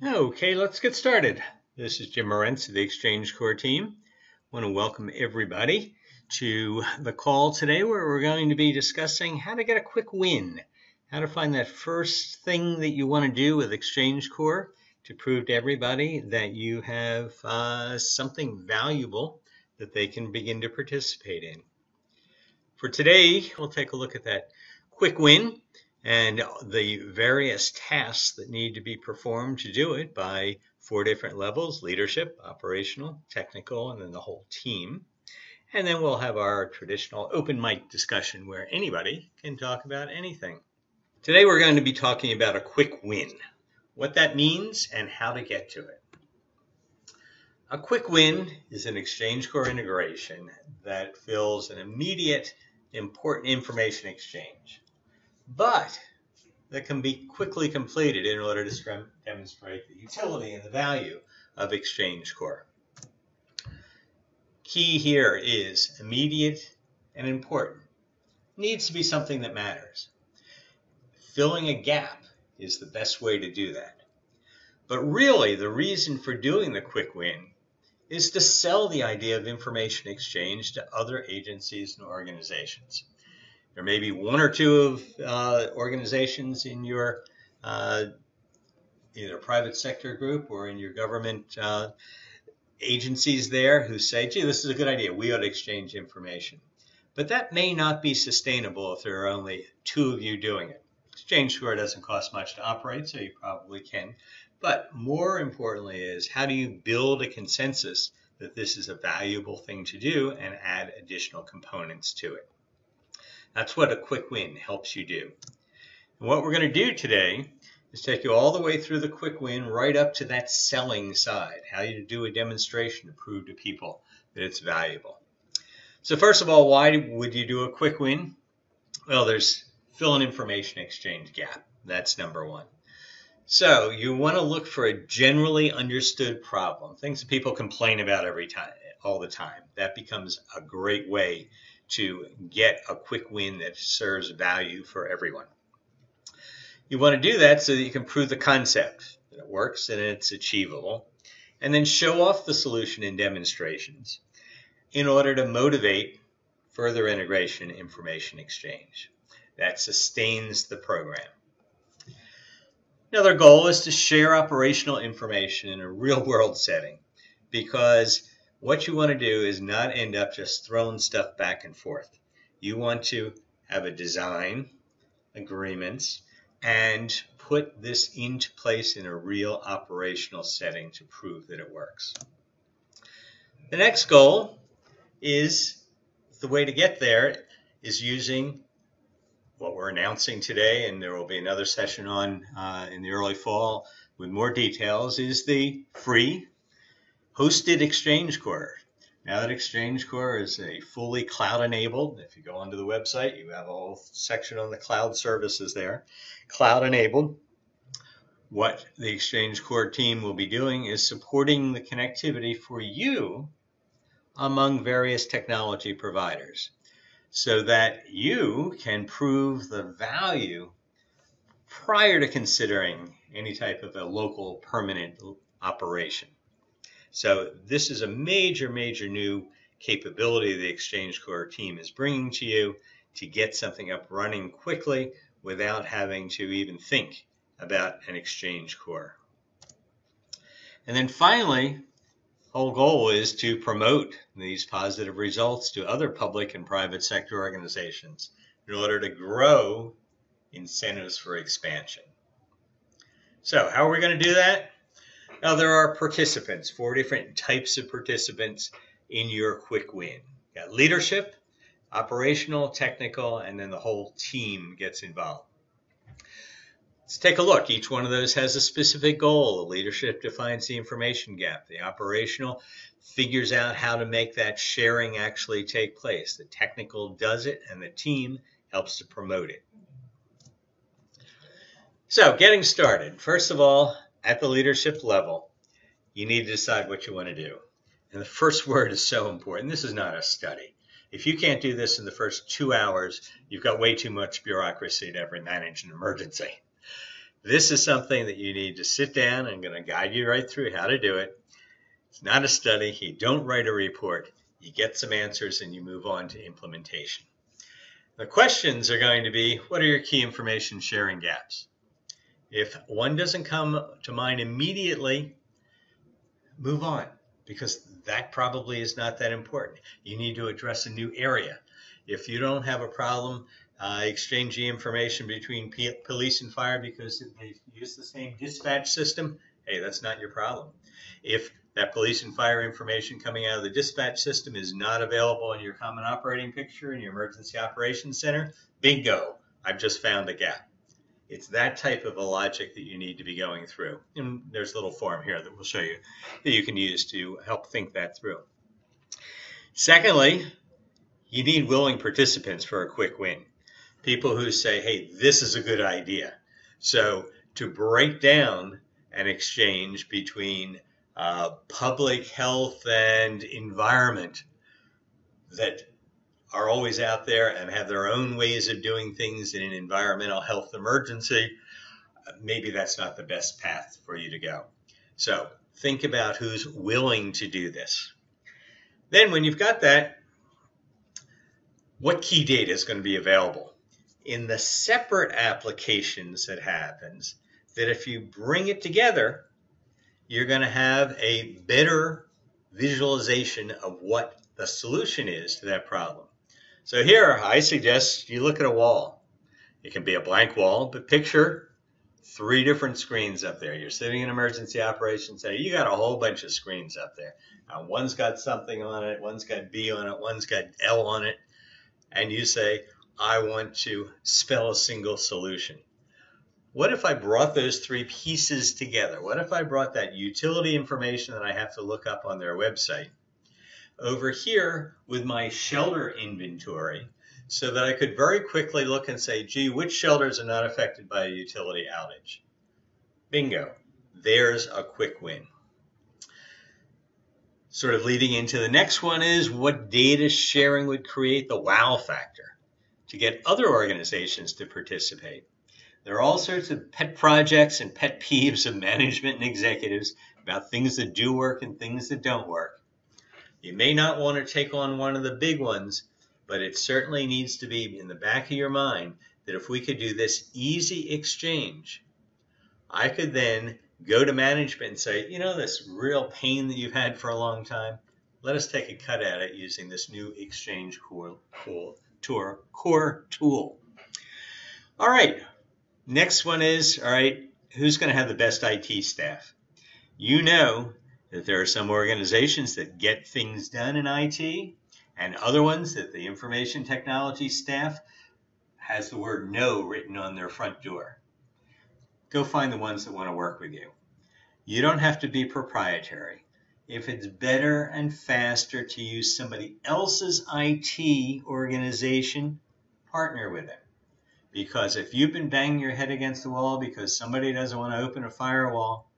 Okay, let's get started. This is Jim Morentz of the XchangeCore team. I want to welcome everybody to the call today where we're going to be discussing how to get a quick win, how to find that first thing that you want to do with XchangeCore to prove to everybody that you have something valuable that they can begin to participate in. For today, we'll take a look at that quick win and the various tasks that need to be performed to do it by 4 different levels: leadership, operational, technical, and then the whole team. And then we'll have our traditional open mic discussion where anybody can talk about anything. Today we're going to be talking about a quick win, what that means and how to get to it. A quick win is an XchangeCore integration that fills an immediate, important information exchange, but that can be quickly completed in order to demonstrate the utility and the value of XchangeCore. Key here is immediate and important. It needs to be something that matters. Filling a gap is the best way to do that. But really, the reason for doing the quick win is to sell the idea of information exchange to other agencies and organizations. There may be 1 or 2 of organizations in your either private sector group or in your government agencies there who say, gee, this is a good idea, we ought to exchange information. But that may not be sustainable if there are only 2 of you doing it. XchangeCore doesn't cost much to operate, so you probably can. But more importantly is, how do you build a consensus that this is a valuable thing to do and add additional components to it? That's what a quick win helps you do. And what we're going to do today is take you all the way through the quick win right up to that selling side, how you do a demonstration to prove to people that it's valuable. So first of all, why would you do a quick win? Well, there's fill an information exchange gap. That's number 1. So you want to look for a generally understood problem, things that people complain about all the time. That becomes a great way to get a quick win that serves value for everyone. You want to do that so that you can prove the concept, that it works and it's achievable, and then show off the solution in demonstrations in order to motivate further integration information exchange. That sustains the program. Another goal is to share operational information in a real-world setting, because what you want to do is not end up just throwing stuff back and forth. You want to have a design, agreements, and put this into place in a real operational setting to prove that it works. The next goal is, the way to get there is using what we're announcing today, and there will be another session on in the early fall with more details, is the free hosted XchangeCore. Now that XchangeCore is a fully cloud-enabled, if you go onto the website, you have a whole section on the cloud services there, cloud-enabled. What the XchangeCore team will be doing is supporting the connectivity for you among various technology providers, so that you can prove the value prior to considering any type of a local permanent operation. So this is a major new capability the XchangeCore team is bringing to you to get something up running quickly without having to even think about an XchangeCore. And then finally, whole goal is to promote these positive results to other public and private sector organizations in order to grow incentives for expansion. So how are we going to do that? Now, there are participants, 4 different types of participants in your quick win. You've got leadership, operational, technical, and then the whole team gets involved. Let's take a look. Each one of those has a specific goal. The leadership defines the information gap. The operational figures out how to make that sharing actually take place. The technical does it, and the team helps to promote it. So, getting started. First of all, at the leadership level, you need to decide what you want to do. And the first word is so important. This is not a study. If you can't do this in the first 2 hours, you've got way too much bureaucracy to ever manage an emergency. This is something that you need to sit down. I'm going to guide you right through how to do it. It's not a study. You don't write a report. You get some answers and you move on to implementation. The questions are going to be, what are your key information sharing gaps? If one doesn't come to mind immediately, move on, because that probably is not that important. You need to address a new area. If you don't have a problem exchanging information between police and fire because they use the same dispatch system, hey, that's not your problem. If that police and fire information coming out of the dispatch system is not available in your common operating picture in your emergency operations center, bingo, I've just found a gap. It's that type of a logic that you need to be going through. And there's a little form here that we'll show you that you can use to help think that through. Secondly, you need willing participants for a quick win. People who say, hey, this is a good idea. So to break down an exchange between public health and environment that are always out there and have their own ways of doing things in an environmental health emergency, maybe that's not the best path for you to go. So think about who's willing to do this. Then when you've got that, what key data is going to be available? In the separate applications that happens, that if you bring it together, you're going to have a better visualization of what the solution is to that problem. So here, I suggest you look at a wall. It can be a blank wall, but picture 3 different screens up there. You're sitting in emergency operations center. You got a whole bunch of screens up there. Now, one's got something on it, one's got B on it, one's got L on it. And you say, I want to spell a single solution. What if I brought those 3 pieces together? What if I brought that utility information that I have to look up on their website over here with my shelter inventory so that I could very quickly look and say, gee, which shelters are not affected by a utility outage? Bingo. There's a quick win. Sort of leading into the next one is what data sharing would create the wow factor to get other organizations to participate. There are all sorts of pet projects and pet peeves of management and executives about things that do work and things that don't work. You may not want to take on one of the big ones, but it certainly needs to be in the back of your mind that if we could do this easy exchange, I could then go to management and say, you know, this real pain that you've had for a long time, let us take a cut at it using this new XchangeCore tool. All right, next one is, all right, who's going to have the best IT staff? You know that there are some organizations that get things done in IT and other ones that the information technology staff has the word no written on their front door. Go find the ones that want to work with you. You don't have to be proprietary. If it's better and faster to use somebody else's IT organization, partner with them. Because if you've been banging your head against the wall because somebody doesn't want to open a firewall,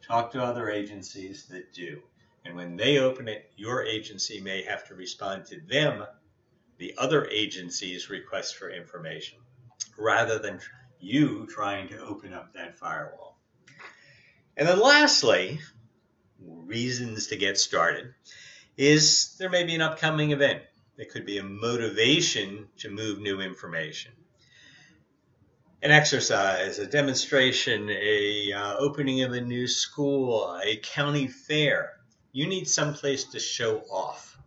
talk to other agencies that do. And when they open it, your agency may have to respond to them, the other agency's request for information, rather than you trying to open up that firewall. And then lastly, reasons to get started, is there may be an upcoming event. There could be a motivation to move new information. An exercise, a demonstration, a opening of a new school, a county fair. You need some place to show off.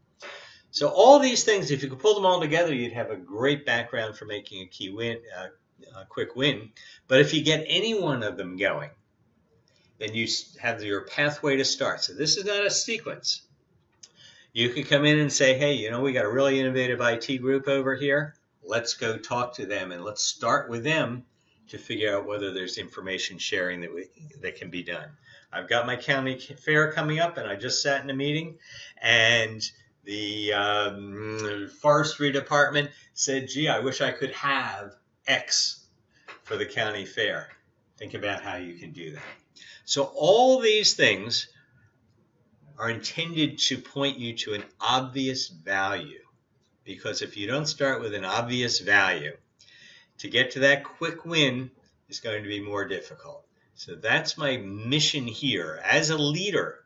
So all these things, if you could pull them all together, you'd have a great background for making a quick win. But if you get any one of them going, then you have your pathway to start. So this is not a sequence. You could come in and say, hey, you know, we got a really innovative IT group over here. Let's go talk to them and let's start with them to figure out whether there's information sharing that can be done. I've got my county fair coming up, and I just sat in a meeting, and the forestry department said, gee, I wish I could have X for the county fair. Think about how you can do that. So all these things are intended to point you to an obvious value. Because if you don't start with an obvious value, to get to that quick win, is going to be more difficult. So that's my mission here. As a leader,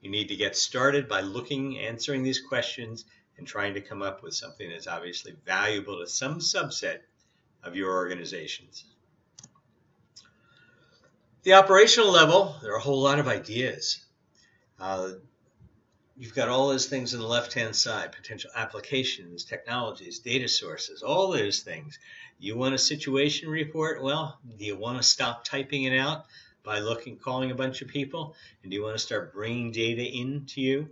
you need to get started by answering these questions and trying to come up with something that's obviously valuable to some subset of your organizations. The operational level, there are a whole lot of ideas. You've got all those things on the left-hand side, potential applications, technologies, data sources, all those things. You want a situation report? Well, do you want to stop typing it out by calling a bunch of people? And do you want to start bringing data into you?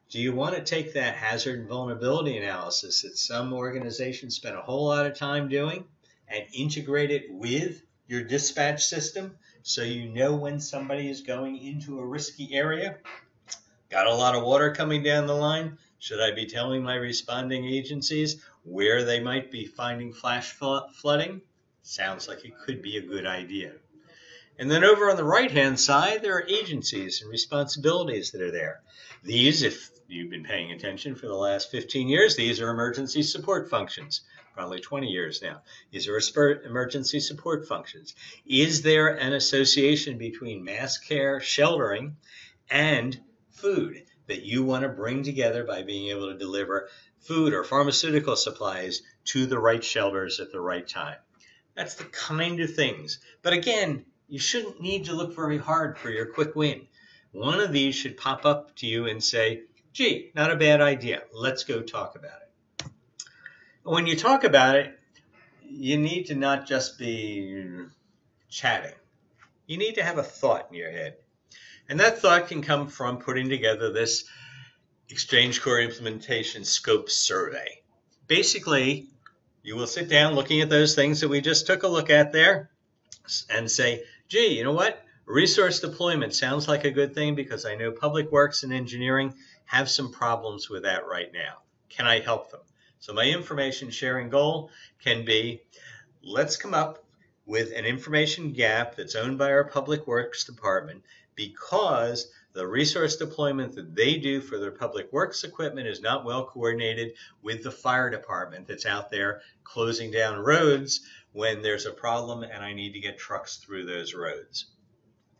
Do you want to take that hazard and vulnerability analysis that some organizations spend a whole lot of time doing and integrate it with your dispatch system so you know when somebody is going into a risky area? Got a lot of water coming down the line? Should I be telling my responding agencies where they might be finding flash flooding? Sounds like it could be a good idea. And then over on the right-hand side, there are agencies and responsibilities that are there. These, if you've been paying attention for the last 15 years, these are emergency support functions. Probably 20 years now. These are emergency support functions. Is there an association between mass care, sheltering, and food that you want to bring together by being able to deliver food or pharmaceutical supplies to the right shelters at the right time? That's the kind of things. But again, you shouldn't need to look very hard for your quick win. One of these should pop up to you and say, gee, not a bad idea. Let's go talk about it. When you talk about it, you need to not just be chatting. You need to have a thought in your head. And that thought can come from putting together this XchangeCore implementation scope survey. Basically, you will sit down looking at those things that we just took a look at there and say, gee, you know what? Resource deployment sounds like a good thing because I know public works and engineering have some problems with that right now. Can I help them? So my information sharing goal can be, let's come up with an information gap that's owned by our public works department because the resource deployment that they do for their public works equipment is not well coordinated with the fire department that's out there closing down roads when there's a problem and I need to get trucks through those roads.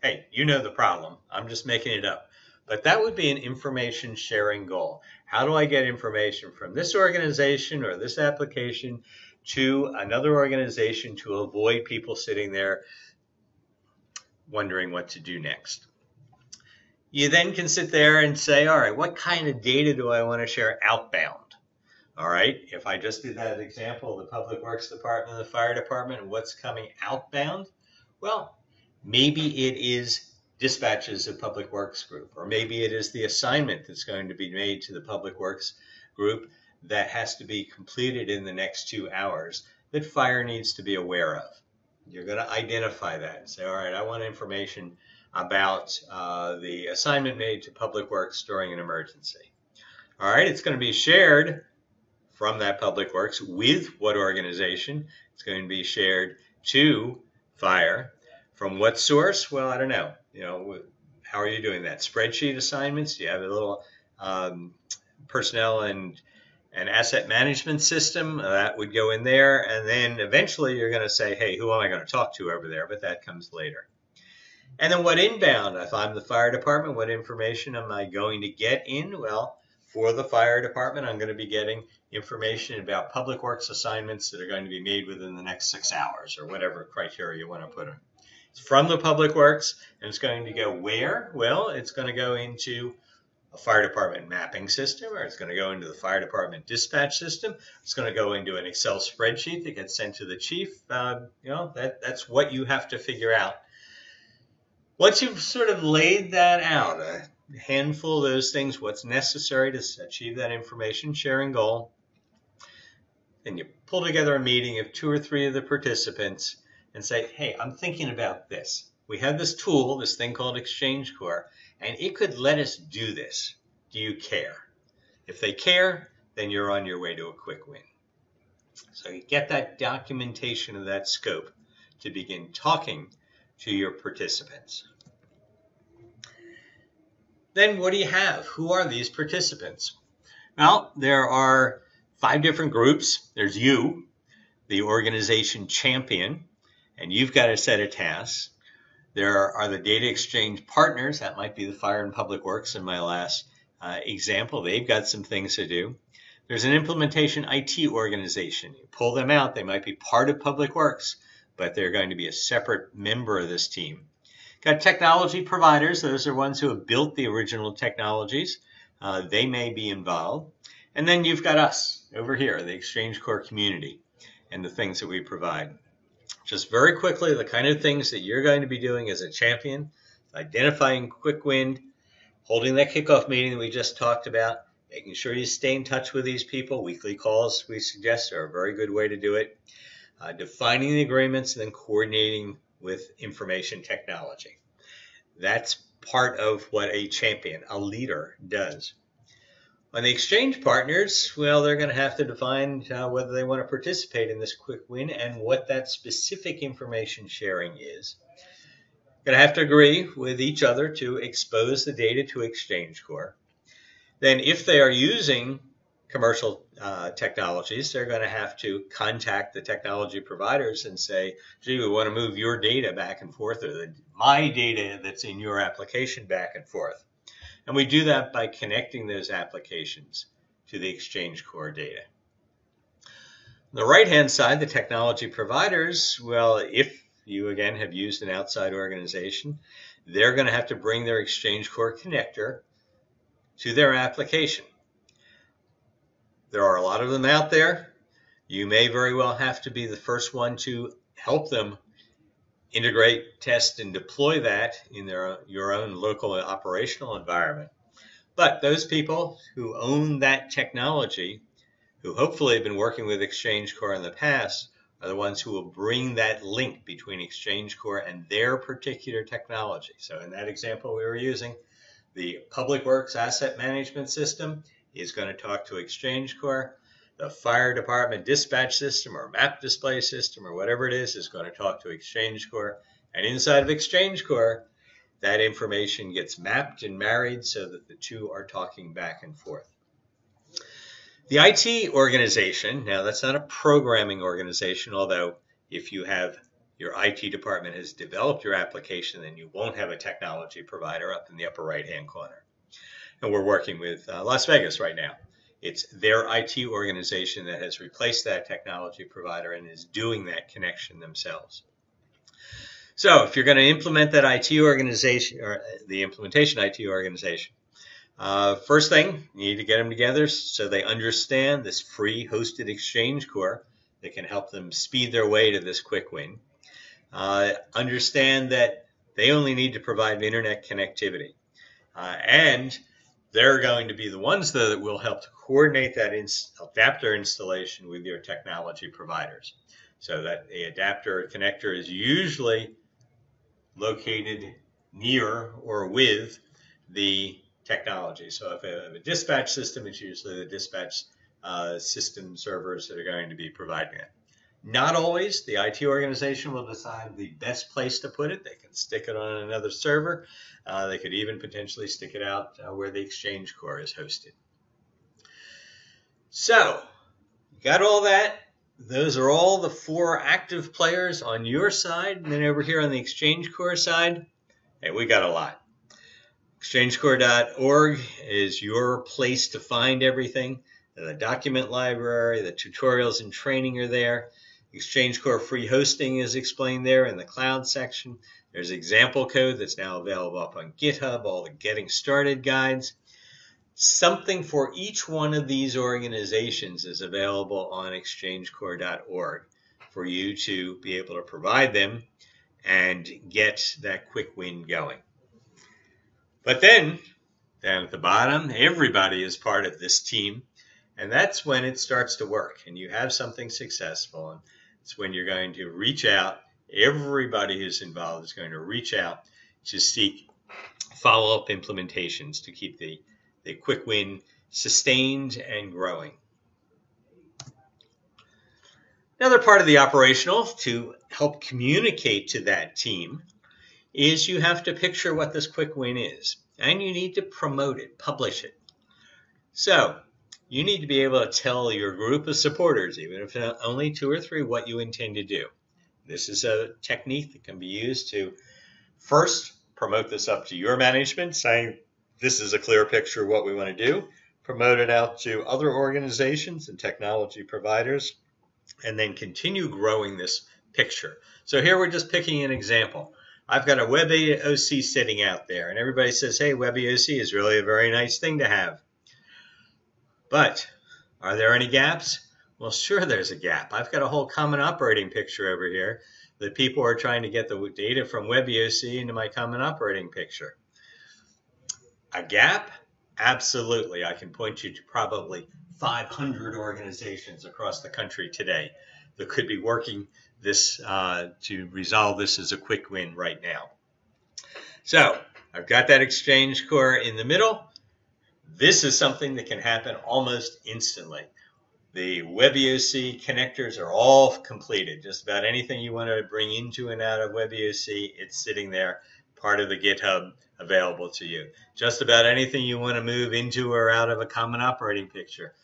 Hey, you know the problem. I'm just making it up. But that would be an information sharing goal. How do I get information from this organization or this application to another organization to avoid people sitting there wondering what to do next? You then can sit there and say, all right, what kind of data do I want to share outbound? All right, if I just did that example, the Public Works Department, the Fire Department, what's coming outbound? Well, maybe it is dispatches of Public Works Group, or maybe it is the assignment that's going to be made to the Public Works Group that has to be completed in the next 2 hours that fire needs to be aware of. You're going to identify that and say, all right, I want information about the assignment made to Public Works during an emergency. All right, it's going to be shared from that Public Works with what organization? It's going to be shared to fire. From what source? Well, I don't know. You know, how are you doing that? Spreadsheet assignments? Do you have a little personnel and asset management system? That would go in there. And then eventually you're going to say, hey, who am I going to talk to over there? But that comes later. And then what inbound? If I'm the fire department, what information am I going to get in? Well, for the fire department, I'm going to be getting information about public works assignments that are going to be made within the next 6 hours or whatever criteria you want to put in. It's from the public works, and it's going to go where? Well, it's going to go into a fire department mapping system, or it's going to go into the fire department dispatch system. It's going to go into an Excel spreadsheet that gets sent to the chief. That's what you have to figure out. Once you've sort of laid that out, a handful of those things, what's necessary to achieve that information sharing goal, then you pull together a meeting of 2 or 3 of the participants and say, hey, I'm thinking about this. We have this tool, this thing called XchangeCore, and it could let us do this. Do you care? If they care, then you're on your way to a quick win. So you get that documentation of that scope to begin talking to your participants. Then what do you have? Who are these participants? Well, there are 5 different groups. There's you, the organization champion, and you've got a set of tasks. There are the data exchange partners. That might be the fire and public works in my last example. They've got some things to do. There's an implementation IT organization. You pull them out, they might be part of public works, but they're going to be a separate member of this team. Got technology providers. Those are ones who have built the original technologies. They may be involved. And then you've got us over here, the XchangeCore community, and the things that we provide. Just very quickly, the kind of things that you're going to be doing as a champion: identifying quick win, holding that kickoff meeting that we just talked about, making sure you stay in touch with these people. Weekly calls, we suggest, are a very good way to do it. Defining the agreements and then coordinating with information technology. That's part of what a champion, a leader, does. On the exchange partners, well, they're going to have to define whether they want to participate in this quick win and what that specific information sharing is. Going to have to agree with each other to expose the data to XchangeCore. Then if they are using commercial technologies, they're going to have to contact the technology providers and say, gee, we want to move your data back and forth, or my data that's in your application back and forth. And we do that by connecting those applications to the XchangeCore data. On the right-hand side, the technology providers, well, if you, again, have used an outside organization, they're going to have to bring their XchangeCore connector to their application. There are a lot of them out there. You may very well have to be the first one to help them integrate, test, and deploy that in your own local operational environment. But those people who own that technology, who hopefully have been working with XchangeCore in the past, are the ones who will bring that link between XchangeCore and their particular technology. So in that example we were using, the Public Works Asset Management System is going to talk to XchangeCore. The fire department dispatch system or map display system or whatever it is going to talk to XchangeCore. And inside of XchangeCore, that information gets mapped and married so that the two are talking back and forth. The IT organization, now that's not a programming organization, although if you have your IT department has developed your application, then you won't have a technology provider up in the upper right-hand corner. And we're working with Las Vegas right now. It's their IT organization that has replaced that technology provider and is doing that connection themselves. So if you're going to implement that IT organization, or the implementation IT organization, first thing, you need to get them together so they understand this free hosted XchangeCore that can help them speed their way to this quick win. Understand that they only need to provide internet connectivity. And they're going to be the ones, though, that will help to coordinate that adapter installation with your technology providers. So that the adapter connector is usually located near or with the technology. So if you have a dispatch system, it's usually the dispatch system servers that are going to be providing it. Not always. The IT organization will decide the best place to put it. They can stick it on another server. They could even potentially stick it out where the XchangeCore is hosted. So, got all that. Those are all the 4 active players on your side. And then over here on the XchangeCore side, hey, we got a lot. XchangeCore.org is your place to find everything. The document library, the tutorials and training are there. XchangeCore free hosting is explained there in the cloud section. There's example code that's now available up on GitHub, all the getting started guides. Something for each one of these organizations is available on XchangeCore.org for you to be able to provide them and get that quick win going. But then, down at the bottom, everybody is part of this team. And that's when it starts to work and you have something successful. And it's when you're going to reach out. Everybody who's involved is going to reach out to seek follow-up implementations to keep the quick win sustained and growing. Another part of the operational to help communicate to that team is you have to picture what this quick win is. And you need to promote it, publish it. So, you need to be able to tell your group of supporters, even if only 2 or 3, what you intend to do. This is a technique that can be used to first promote this up to your management, saying this is a clear picture of what we want to do, promote it out to other organizations and technology providers, and then continue growing this picture. So here we're just picking an example. I've got a WebOC sitting out there, and everybody says, hey, WebOC is really a very nice thing to have. But are there any gaps? Well, sure there's a gap. I've got a whole common operating picture over here that people are trying to get the data from WebOC into my common operating picture. A gap? Absolutely. I can point you to probably 500 organizations across the country today that could be working this to resolve this as a quick win right now. So I've got that XchangeCore in the middle. This is something that can happen almost instantly. The WebOC connectors are all completed. Just about anything you want to bring into and out of WebOC, it's sitting there, part of the GitHub available to you. Just about anything you want to move into or out of a common operating picture,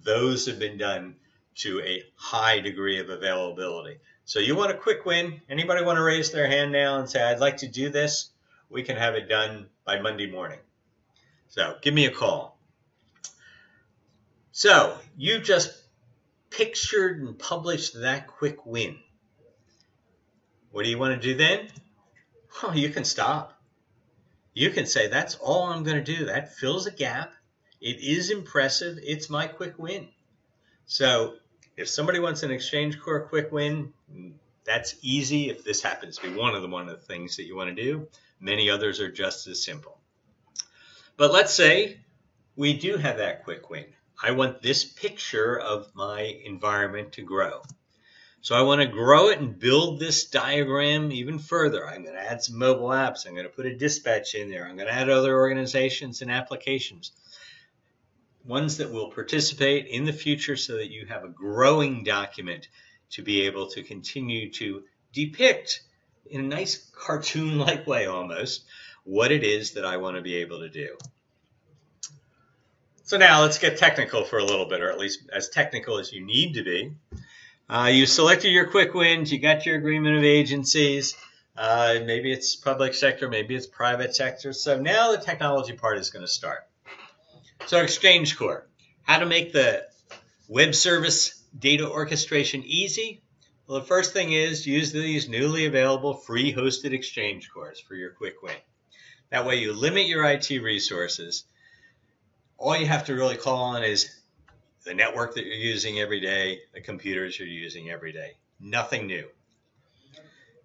those have been done to a high degree of availability. So you want a quick win? Anybody want to raise their hand now and say, I'd like to do this? We can have it done by Monday morning. So give me a call. So you just pictured and published that quick win. What do you want to do then? Well, you can stop. You can say, that's all I'm going to do. That fills a gap. It is impressive. It's my quick win. So if somebody wants an XchangeCore quick win, that's easy. If this happens to be one of the things that you want to do, many others are just as simple. But let's say we do have that quick win. I want this picture of my environment to grow. So I want to grow it and build this diagram even further. I'm going to add some mobile apps. I'm going to put a dispatch in there. I'm going to add other organizations and applications, ones that will participate in the future so that you have a growing document to be able to continue to depict in a nice cartoon-like way almost what it is that I want to be able to do. So now let's get technical for a little bit, or at least as technical as you need to be. You selected your quick wins, you got your agreement of agencies, maybe it's public sector, maybe it's private sector. So now the technology part is going to start. So XchangeCore, how to make the web service data orchestration easy? Well, the first thing is use these newly available free hosted XchangeCores for your quick win. That way you limit your IT resources. All you have to really call on is the network that you're using every day, the computers you're using every day. Nothing new.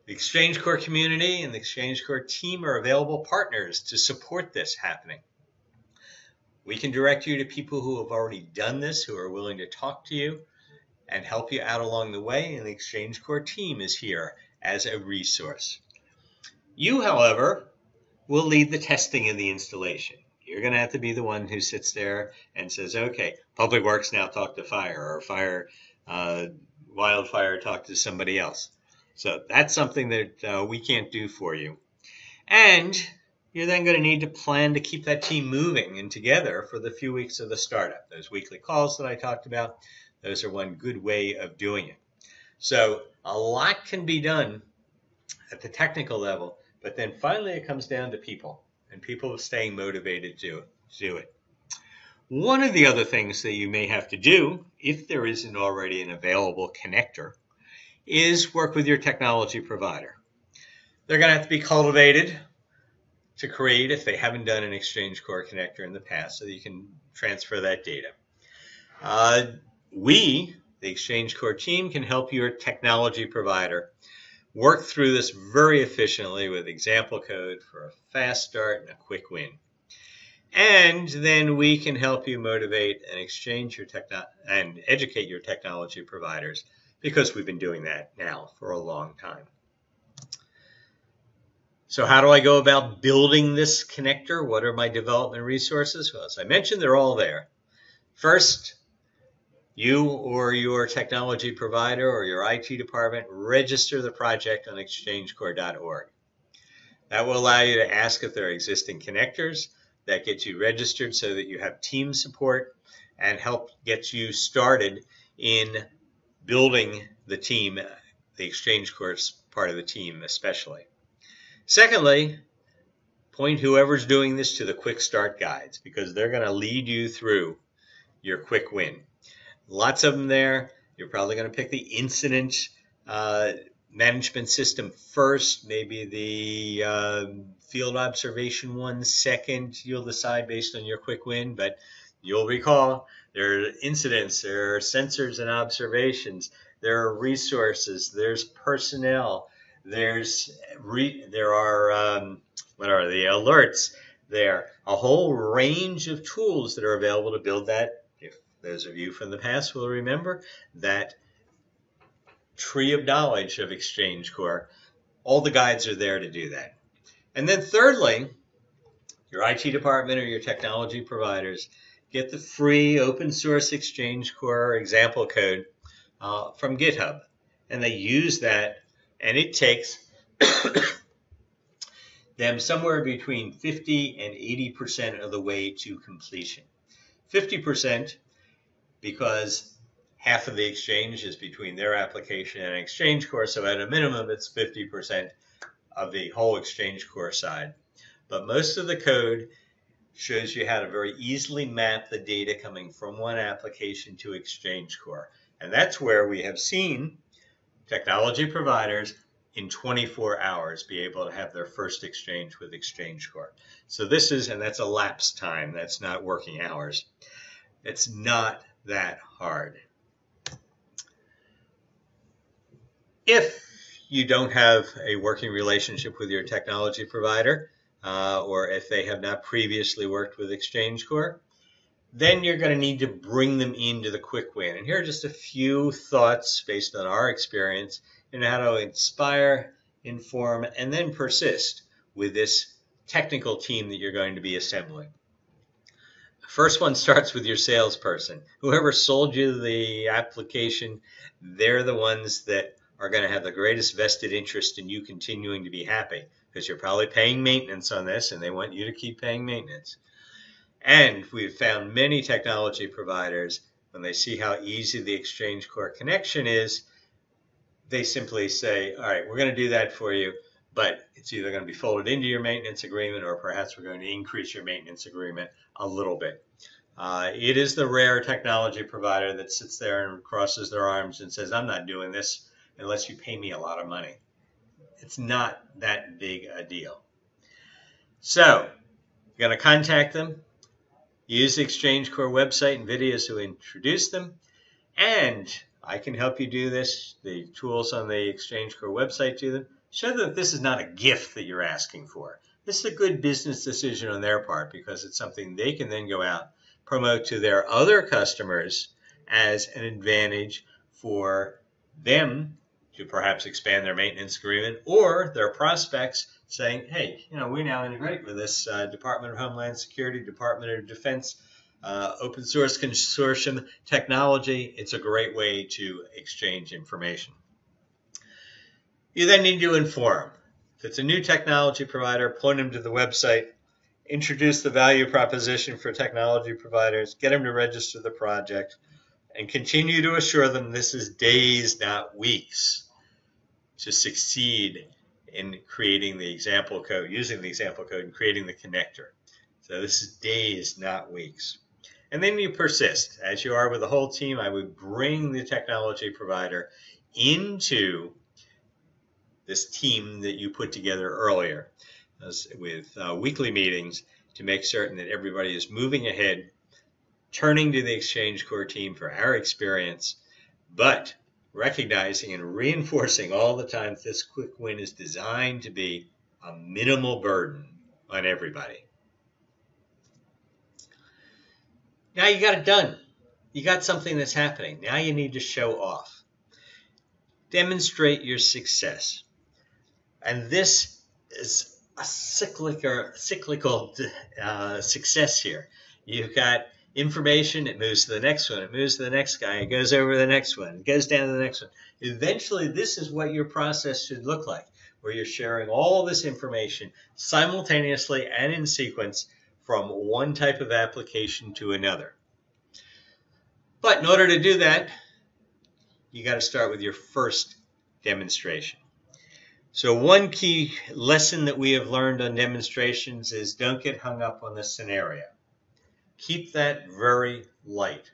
The XchangeCore community and the XchangeCore team are available partners to support this happening. We can direct you to people who have already done this, who are willing to talk to you and help you out along the way, and the XchangeCore team is here as a resource. You, however, will lead the testing and the installation. You're going to have to be the one who sits there and says, okay, Public Works now talk to fire, or wildfire talk to somebody else. So that's something that we can't do for you. And you're then going to need to plan to keep that team moving and together for the few weeks of the startup. Those weekly calls that I talked about, those are one good way of doing it. So a lot can be done at the technical level, but then finally it comes down to people. And people staying motivated to do it. One of the other things that you may have to do, if there isn't already an available connector, is work with your technology provider. They're going to have to be cultivated to create, if they haven't done an XchangeCore connector in the past, so that you can transfer that data. We, the XchangeCore team, can help your technology provider work through this very efficiently with example code for a fast start and a quick win. And then we can help you motivate and educate your technology providers, because we've been doing that now for a long time. So how do I go about building this connector? What are my development resources? Well, as I mentioned, they're all there. First, you or your technology provider or your IT department register the project on XchangeCore.org. That will allow you to ask if there are existing connectors. That gets you registered so that you have team support and help get you started in building the team the XchangeCore part of the team especially. Secondly, point whoever's doing this to the quick start guides, because they're going to lead you through your quick win. Lots of them there. You're probably going to pick the incident management system first, maybe the field observation one second. You'll decide based on your quick win, but you'll recall there are incidents, there are sensors and observations, there are resources, there's personnel, there are what are the alerts there, a whole range of tools that are available to build that. If those of you from the past will remember that tree of knowledge of XchangeCore, all the guides are there to do that. And then thirdly, your IT department or your technology providers get the free open source XchangeCore example code from GitHub. And they use that, and it takes them somewhere between 50 and 80% of the way to completion. 50% because half of the exchange is between their application and XchangeCore, so at a minimum it's 50% of the whole XchangeCore side. But most of the code shows you how to very easily map the data coming from one application to XchangeCore. And that's where we have seen technology providers in 24 hours be able to have their first exchange with XchangeCore. So this is, and that's elapsed time, that's not working hours. It's not that hard. If you don't have a working relationship with your technology provider, or if they have not previously worked with XchangeCore, then you're going to need to bring them into the quick win. And here are just a few thoughts based on our experience in how to inspire, inform, and then persist with this technical team that you're going to be assembling. First one starts with your salesperson. Whoever sold you the application, they're the ones that are going to have the greatest vested interest in you continuing to be happy, because you're probably paying maintenance on this and they want you to keep paying maintenance. And we've found many technology providers, when they see how easy the XchangeCore connection is, they simply say, all right, we're going to do that for you, but it's either going to be folded into your maintenance agreement or perhaps we're going to increase your maintenance agreement a little bit. It is the rare technology provider that sits there and crosses their arms and says, I'm not doing this unless you pay me a lot of money. It's not that big a deal. So you're going to contact them, use the XchangeCore website and videos to introduce them, and I can help you do this. The tools on the XchangeCore website do them. Show them that this is not a gift that you're asking for. This is a good business decision on their part because it's something they can then go out, promote to their other customers as an advantage for them to perhaps expand their maintenance agreement, or their prospects saying, hey, we now integrate with this Department of Homeland Security, Department of Defense, open source consortium technology. It's a great way to exchange information. You then need to inform. If it's a new technology provider, point them to the website, introduce the value proposition for technology providers, get them to register the project, and continue to assure them this is days, not weeks, to succeed in creating the example code, using the example code and creating the connector. So this is days, not weeks. And then you persist. As you are with the whole team, I would bring the technology provider into this team that you put together earlier with weekly meetings to make certain that everybody is moving ahead, turning to the XchangeCore team for our experience, but recognizing and reinforcing all the time that this quick win is designed to be a minimal burden on everybody. Now you got it done. You got something that's happening. Now you need to show off. Demonstrate your success. And this is a cyclical success here. You've got information, it moves to the next one, it moves to the next guy, it goes over to the next one, it goes down to the next one. Eventually, this is what your process should look like, where you're sharing all this information simultaneously and in sequence from one type of application to another. But in order to do that, you got to start with your first demonstration. So one key lesson that we have learned on demonstrations is don't get hung up on the scenario. Keep that very light,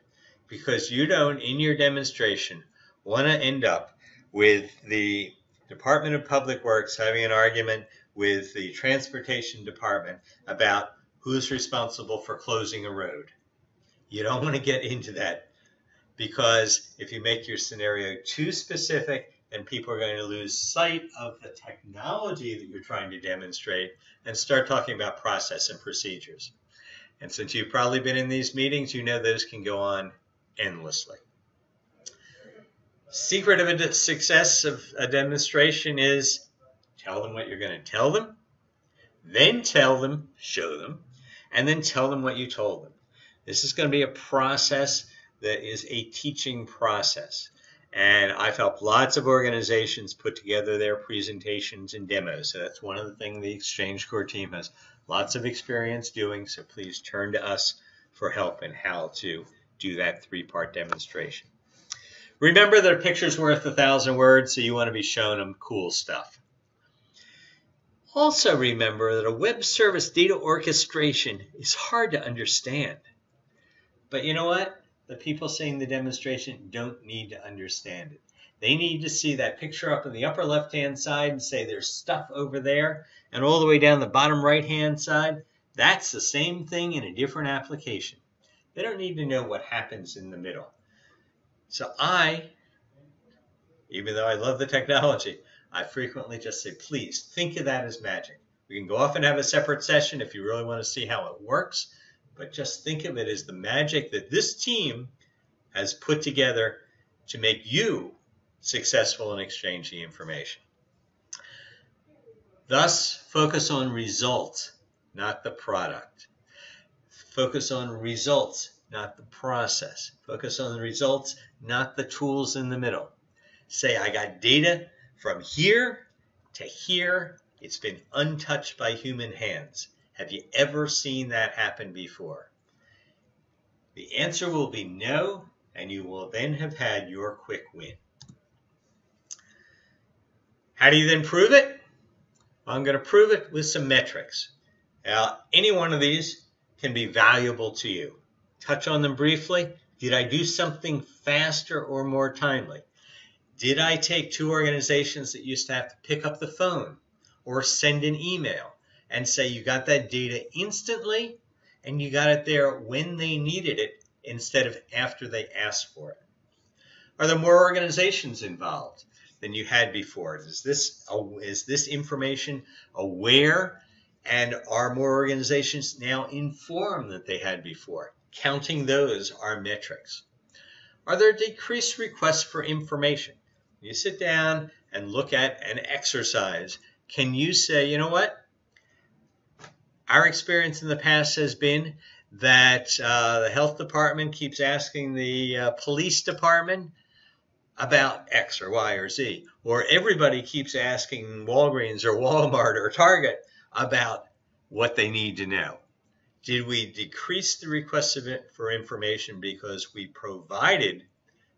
because you don't, in your demonstration, want to end up with the Department of Public Works having an argument with the Transportation Department about who's responsible for closing a road. You don't want to get into that, because if you make your scenario too specific, then people are going to lose sight of the technology that you're trying to demonstrate and start talking about process and procedures. And since you've probably been in these meetings, you know those can go on endlessly. Secret of a success of a demonstration is tell them what you're going to tell them, then tell them, show them, and then tell them what you told them. This is going to be a process that is a teaching process. And I've helped lots of organizations put together their presentations and demos. So that's one of the things the XchangeCore team has lots of experience doing. So please turn to us for help in how to do that 3-part demonstration. Remember that a picture's worth 1,000 words, so you want to be showing them cool stuff. Also remember that a web service data orchestration is hard to understand. But you know what? The people seeing the demonstration don't need to understand it. They need to see that picture up in the upper left-hand side and say there's stuff over there, and all the way down the bottom right-hand side, that's the same thing in a different application. They don't need to know what happens in the middle. So even though I love the technology, I frequently just say, please think of that as magic. We can go off and have a separate session if you really want to see how it works. But just think of it as the magic that this team has put together to make you successful in exchanging information. Thus, focus on results, not the product. Focus on results, not the process. Focus on the results, not the tools in the middle. Say, I got data from here to here. It's been untouched by human hands. Have you ever seen that happen before? The answer will be no, and you will then have had your quick win. How do you then prove it? Well, I'm going to prove it with some metrics. Now, any one of these can be valuable to you. Touch on them briefly. Did I do something faster or more timely? Did I take 2 organizations that used to have to pick up the phone or send an email and say you got that data instantly and you got it there when they needed it instead of after they asked for it? Are there more organizations involved than you had before? Is this information aware, and are more organizations now informed than they had before? Counting those are metrics. Are there decreased requests for information? You sit down and look at an exercise. Can you say, you know what? Our experience in the past has been that the health department keeps asking the police department about X or Y or Z, or everybody keeps asking Walgreens or Walmart or Target about what they need to know. Did we decrease the requests for information because we provided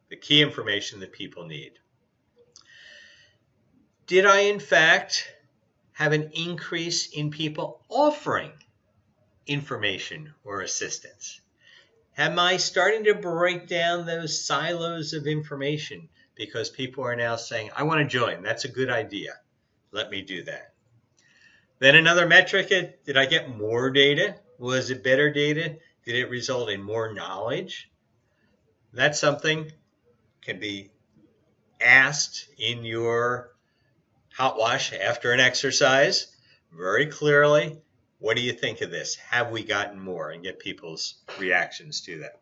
the key information that people need? Did I, in fact, have an increase in people offering information or assistance? Am I starting to break down those silos of information because people are now saying, I want to join. That's a good idea. Let me do that. Then another metric, did I get more data? Was it better data? Did it result in more knowledge? That's something can be asked in your hot wash after an exercise very clearly. What do you think of this? Have we gotten more? And get people's reactions to that.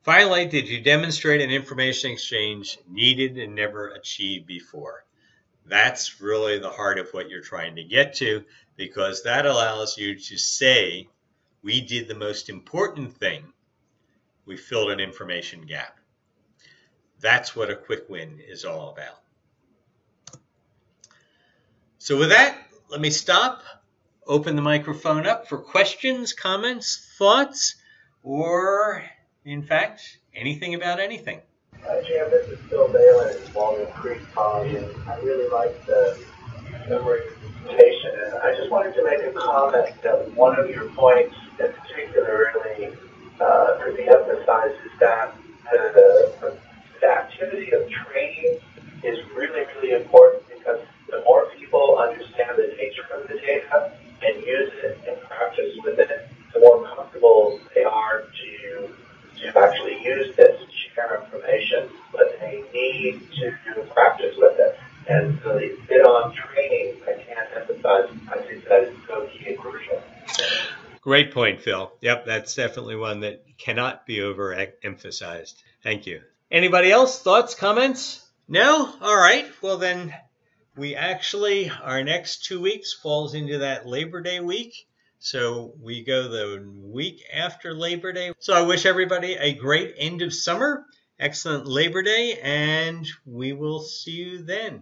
Finally, did you demonstrate an information exchange needed and never achieved before? That's really the heart of what you're trying to get to, because that allows you to say, we did the most important thing. We filled an information gap. That's what a quick win is all about. So with that, let me stop, open the microphone up for questions, comments, thoughts, or, in fact, anything about anything. Jim, this is Phil Balin in Walnut Creek calling, and I really like the memory presentation. And I just wanted to make a comment that one of your points that particularly could be emphasized is that the activity of training is really, really important, because the more people understand the nature of the data and use it and practice with it, the more comfortable they are to actually use this to share information, but they need to practice with it. And so the bit on training, I can't emphasize, I think that is so key and crucial. Great point, Phil. Yep, that's definitely one that cannot be overemphasized. Thank you. Anybody else? Thoughts, comments? No? All right. Well, then we actually, our next 2 weeks falls into that Labor Day week. So we go the week after Labor Day. So I wish everybody a great end of summer, excellent Labor Day, and we will see you then.